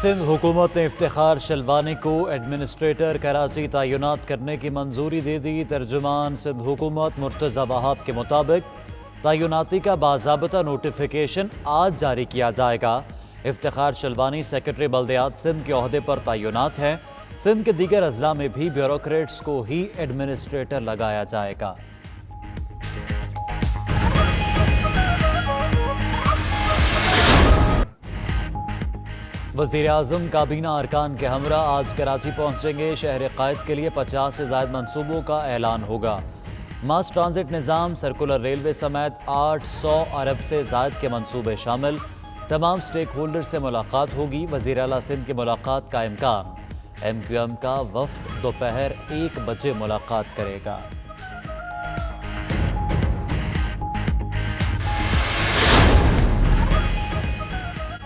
सिंध हुकूमत ने इफ्तिखार शलवानी को एडमिनिस्ट्रेटर कराची तैनात करने की मंजूरी दे दी। तर्जुमान सिंध हुकूमत मुर्तज़ा वहाब के मुताबिक तैनाती का बाज़ाब्ता नोटिफिकेशन आज जारी किया जाएगा। इफ्तिखार शलवानी सेक्रेटरी बल्दियात सिंध के ओहदे पर तैनात हैं। सिंध के दीगर अजला में भी ब्यूरोक्रेट्स को ही एडमिनिस्ट्रेटर लगाया जाएगा। वज़ीर आज़म काबीना अरकान के हमरा आज कराची पहुंचेंगे। शहर क़ायद के लिए 50 से ज़ायद मनसूबों का ऐलान होगा। मास ट्रांजिट निज़ाम, सर्कुलर रेलवे समेत 800 अरब से ज़ायद के मनसूबे शामिल। तमाम स्टेक होल्डर से मुलाकात होगी। वज़ीर आला सिंध की मुलाकात का इम्कान। MQM का वफ़द दोपहर 1 बजे मुलाकात करेगा।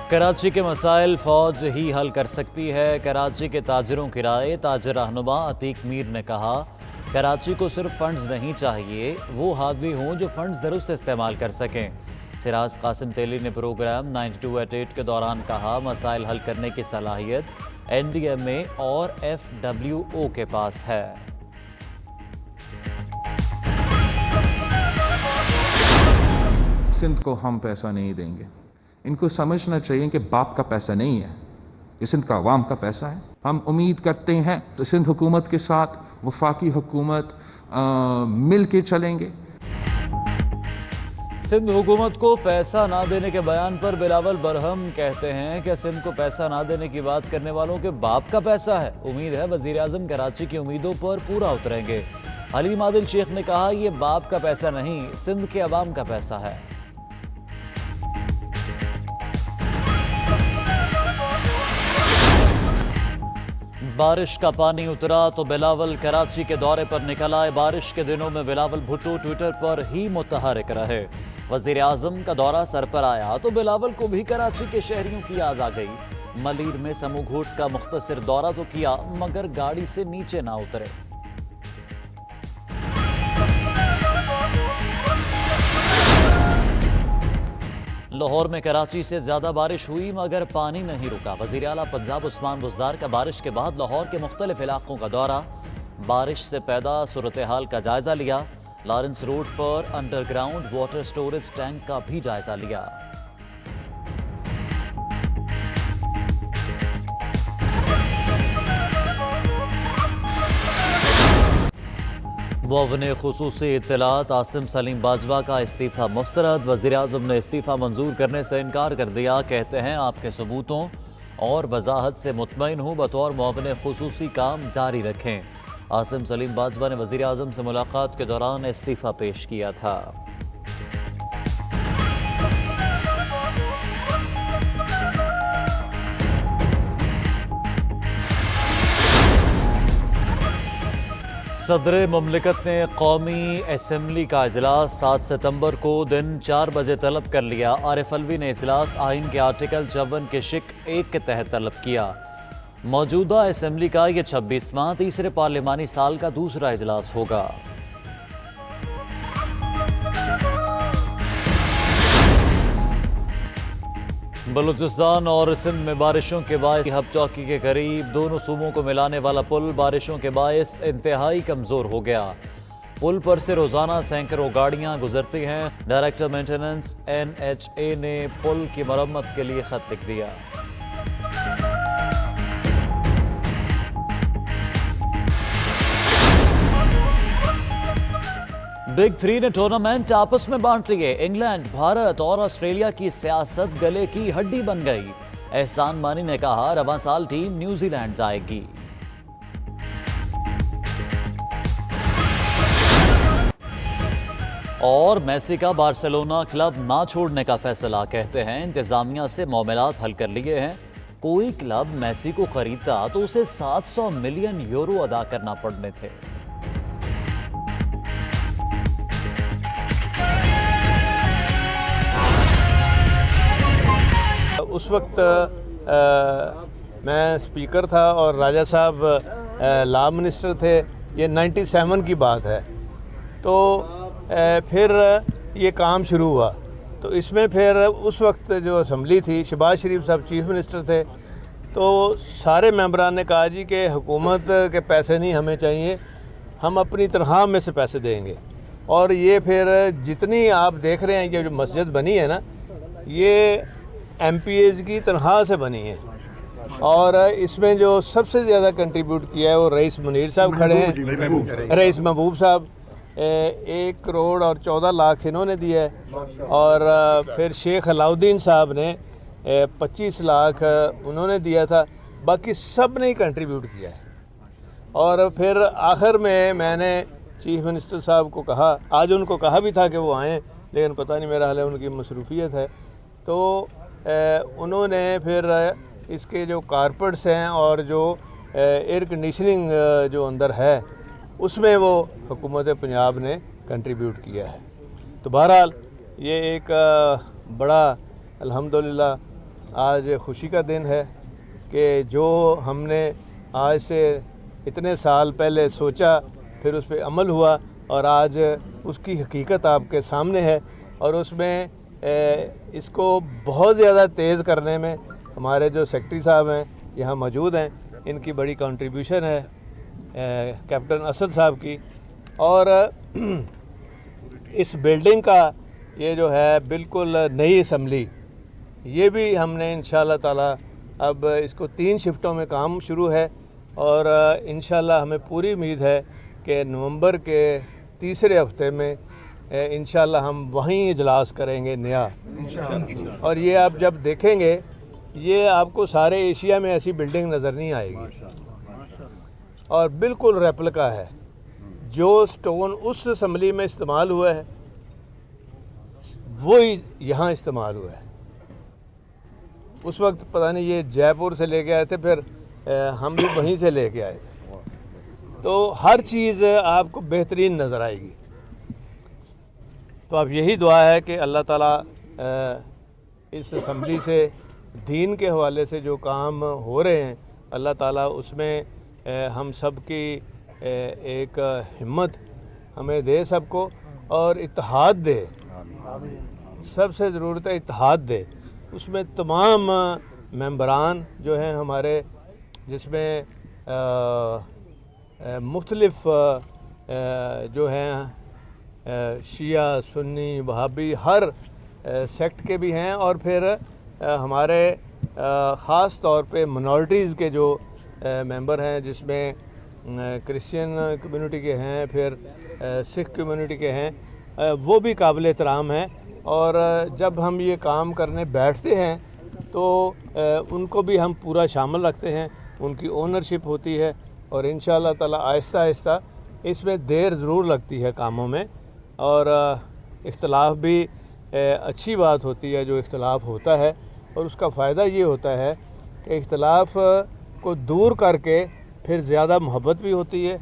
कराची के मसाइल फ़ौज ही हल कर सकती है। कराची के ताजरों की राय। ताजर रहनुमा अतीक मीर ने कहा, कराची को सिर्फ फंड्स नहीं चाहिए, वो आदमी हों जो फंड्स दुरुस्त इस्तेमाल कर सकें। सिराज कासिम तेली ने प्रोग्राम 9288 के दौरान कहा, मसाइल हल करने की सलाहियत NDMA और FWO के पास है। सिंध को हम पैसा नहीं देंगे। इनको समझना चाहिए कि बाप का पैसा नहीं है, ये सिंध का अवाम का पैसा है। हम उम्मीद करते हैं तो सिंध हुकूमत के साथ वफाकी हुकूमत मिल के चलेंगे। सिंध हुकूमत को पैसा ना देने के बयान पर बिलावल बरहम कहते हैं कि सिंध को पैसा ना देने की बात करने वालों के बाप का पैसा है। उम्मीद है वज़ीर आज़म कराची की उम्मीदों पर पूरा उतरेंगे। हलीम आदिल शेख ने कहा, यह बाप का पैसा नहीं, सिंध के अवाम का पैसा है। बारिश का पानी उतरा तो बिलावल कराची के दौरे पर निकल आए। बारिश के दिनों में बिलावल भुट्टो ट्विटर पर ही मुतहरिक रहे। वज़ीर आज़म का दौरा सर पर आया तो बिलावल को भी कराची के शहरियों की याद आ गई। मलीर में समूह का मुख्तसर दौरा तो किया, मगर गाड़ी से नीचे ना उतरे। लाहौर में कराची से ज्यादा बारिश हुई मगर पानी नहीं रुका। वज़ीर आला पंजाब उस्मान बुज़दार का बारिश के बाद लाहौर के मुख्तलिफ इलाकों का दौरा, बारिश से पैदा सूरत हाल का जायजा लिया। लॉरेंस रोड पर अंडरग्राउंड वाटर स्टोरेज टैंक का भी जायजा लिया। मुअव्विन खुसूसी इत्तलात आसिम सलीम बाजवा का इस्तीफ़ा मुस्तरद। वज़ीर आज़म ने इस्तीफ़ा मंजूर करने से इनकार कर दिया। कहते हैं, आपके सबूतों और वजाहत से मुतमईन हूँ, बतौर मुअव्विन खुसूसी काम जारी रखें। आसिम सलीम बाजवा ने वज़ीर आज़म से मुलाकात के दौरान इस्तीफ़ा पेश किया था। सदर मुमलिकत ने कौमी असम्बली का इजलास 7 सितंबर को दिन 4 बजे तलब कर लिया। आरिफ अलवी ने इजलास आइन के आर्टिकल 54 के शिक 1 के तहत तलब किया। मौजूदा असम्बली का यह 26वां तीसरे पार्लिमानी साल का दूसरा इजलास होगा। बलूचिस्तान और सिंध में बारिशों के बायस हब चौकी के करीब दोनों सूबों को मिलाने वाला पुल बारिशों के बायस इंतहाई कमजोर हो गया। पुल पर से रोजाना सैकड़ों गाड़ियां गुजरती हैं। डायरेक्टर मेंटेनेंस NHA ने पुल की मरम्मत के लिए खत लिख दिया। बिग 3 ने टूर्नामेंट आपस में बांट लिए। इंग्लैंड, भारत और ऑस्ट्रेलिया की सियासत गले की हड्डी बन गई। एहसान मानी ने कहा, रवां साल टीम न्यूजीलैंड जाएगी। और मेसी का बार्सिलोना क्लब ना छोड़ने का फैसला। कहते हैं, इंतजामिया से मामलात हल कर लिए हैं। कोई क्लब मेसी को खरीदता तो उसे 700 मिलियन यूरो अदा करना पड़ने थे। उस वक्त मैं स्पीकर था और राजा साहब लॉ मिनिस्टर थे। ये 97 की बात है। तो फिर ये काम शुरू हुआ। तो इसमें फिर उस वक्त जो असम्बली थी, शहबाज शरीफ साहब चीफ मिनिस्टर थे, तो सारे मेंबरान ने कहा जी कि हुकूमत के पैसे नहीं हमें चाहिए, हम अपनी तनख्वाह में से पैसे देंगे। और ये फिर जितनी आप देख रहे हैं, ये जो मस्जिद बनी है ना, ये MPAs की तनख्वाह से बनी है। और इसमें जो सबसे ज़्यादा कंट्रीब्यूट किया है वो रईस मुनीर साहब खड़े हैं, रईस महबूब साहब 1 करोड़ और 14 लाख इन्होंने दिया है। और फिर शेख अलाउद्दीन साहब ने 25 लाख उन्होंने दिया था। बाकी सब ने ही कंट्रीब्यूट किया है। और फिर आखिर में मैंने चीफ मिनिस्टर साहब को कहा, आज उनको कहा भी था कि वो आएँ, लेकिन पता नहीं मेरा हाल है उनकी मसरूफियत है। तो उन्होंने फिर इसके जो कारपेट्स हैं और जो एयर कंडीशनिंग जो अंदर है उसमें वो हुकूमत पंजाब ने कंट्रीब्यूट किया है। तो बहरहाल ये एक बड़ा अल्हम्दुलिल्लाह आज खुशी का दिन है कि जो हमने आज से इतने साल पहले सोचा, फिर उस पर अमल हुआ और आज उसकी हकीकत आपके सामने है। और उसमें इसको बहुत ज़्यादा तेज़ करने में हमारे जो सेक्रेटरी साहब हैं यहाँ मौजूद हैं, इनकी बड़ी कंट्रीब्यूशन है, कैप्टन असद साहब की। और इस बिल्डिंग का ये जो है बिल्कुल नई असम्बली, ये भी हमने इंशाल्लाह ताला अब इसको 3 शिफ्टों में काम शुरू है। और इंशाल्लाह हमें पूरी उम्मीद है कि नवंबर के तीसरे हफ्ते में इंशाल्लाह हम वहीं इजलास करेंगे नया। और ये आप जब देखेंगे, ये आपको सारे एशिया में ऐसी बिल्डिंग नज़र नहीं आएगी और बिल्कुल रेप्लिका है। जो स्टोन उस असम्बली में इस्तेमाल हुआ है वही यहाँ इस्तेमाल हुआ है। उस वक्त पता नहीं ये जयपुर से लेके आए थे, फिर हम भी वहीं से लेके आए थे। तो हर चीज़ आपको बेहतरीन नज़र आएगी। तो अब यही दुआ है कि अल्लाह ताला इस असम्बली से दीन के हवाले से जो काम हो रहे हैं, अल्लाह ताला उसमें हम सब की एक हिम्मत हमें दे सबको, और इत्तेहाद दे। सबसे ज़रूरत है इत्तेहाद दे। उसमें तमाम मेंबरान जो हैं हमारे, जिसमें मुख्तलिफ जो हैं शिया सुन्नी वहाबी हर सेक्ट के भी हैं, और फिर हमारे ख़ास तौर पे मिनॉरिटीज़ के जो मेंबर हैं, जिसमें क्रिश्चियन कम्युनिटी के हैं, फिर सिख कम्युनिटी के हैं, वो भी काबिल एहतराम हैं। और जब हम ये काम करने बैठते हैं तो उनको भी हम पूरा शामिल रखते हैं, उनकी ओनरशिप होती है। और इंशाअल्लाह ताला आहिस्ता आहिस्ता इसमें देर ज़रूर लगती है कामों में, और इख्तलाफ भी अच्छी बात होती है जो इख्तलाफ होता है। और उसका फ़ायदा ये होता है कि इख्तलाफ को दूर करके फिर ज़्यादा मोहब्बत भी होती है